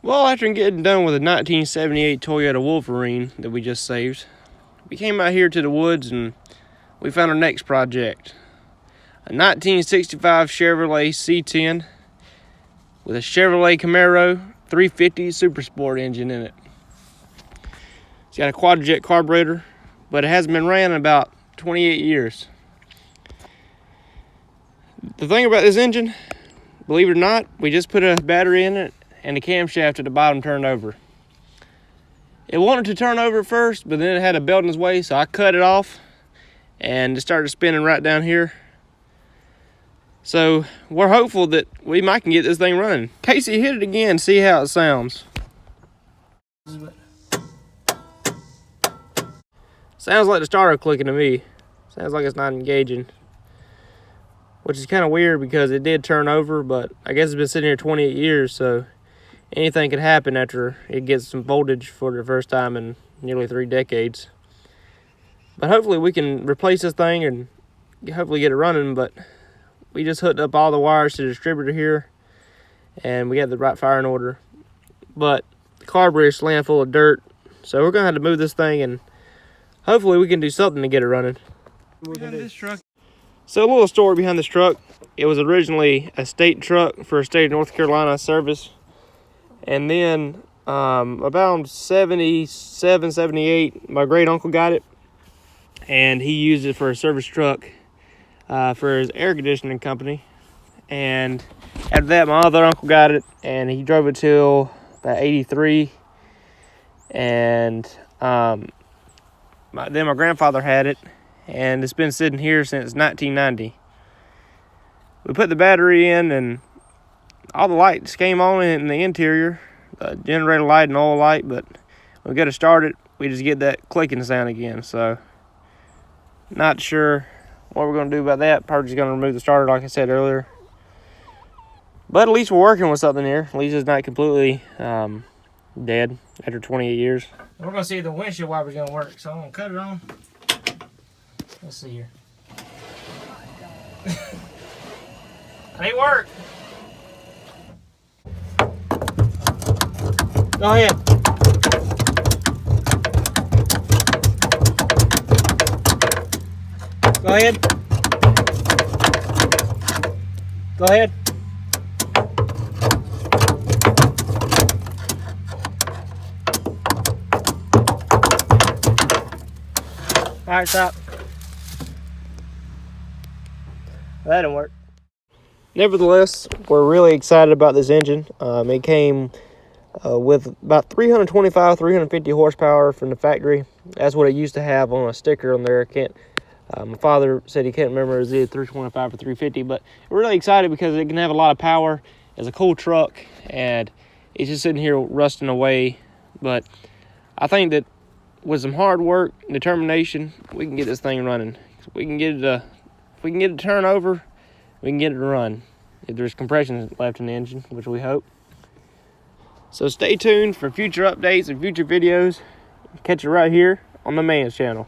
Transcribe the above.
Well, after getting done with a 1978 Toyota Wolverine that we just saved, we came out here to the woods and we found our next project. A 1965 Chevrolet C10 with a Chevrolet Camaro 350 Super Sport engine in it. It's got a quad-jet carburetor, but it hasn't been ran in about 28 years. The thing about this engine, believe it or not, we just put a battery in it and the camshaft at the bottom turned over. It wanted to turn over first, but then it had a belt in its way, so I cut it off and it started spinning right down here. So we're hopeful that we might can get this thing running. Casey, hit it again, see how it sounds. Sounds like the starter clicking to me. Sounds like it's not engaging, which is kind of weird because it did turn over, but I guess it's been sitting here 28 years, so anything could happen after it gets some voltage for the first time in nearly 3 decades. But hopefully we can replace this thing and hopefully get it running. But we just hooked up all the wires to the distributor here and we got the right firing order. But the carburetor is slammed full of dirt, so we're gonna have to move this thing and hopefully we can do something to get it running. This truck. So a little story behind this truck. It was originally a state truck for a state of North Carolina service. And then about 77, 78, my great uncle got it. And he used it for a service truck for his air conditioning company. And after that, my other uncle got it and he drove it till about 83. And then my grandfather had it. And it's been sitting here since 1990. We put the battery in and all the lights came on in the interior, the generator light and oil light, but when we got to start it, we just get that clicking sound again. So not sure what we're going to do about that. Probably just going to remove the starter like I said earlier. But at least we're working with something here. At least it's not completely dead after 28 years. We're going to see if the windshield wiper's going to work, so I'm going to cut it on. Let's see here. They work. Go ahead. Go ahead. Go ahead. All right, stop. That didn't work. Nevertheless, we're really excited about this engine. It came with about 325, 350 horsepower from the factory. That's what it used to have on a sticker on there. My father said he can't remember if it was 325 or 350, but we're really excited because it can have a lot of power. It's a cool truck, and it's just sitting here rusting away. But I think that with some hard work and determination, we can get this thing running. We can get it if we can get it to turn over, we can get it to run. If there's compression left in the engine, which we hope. So stay tuned for future updates and future videos. Catch you right here on the Man's channel.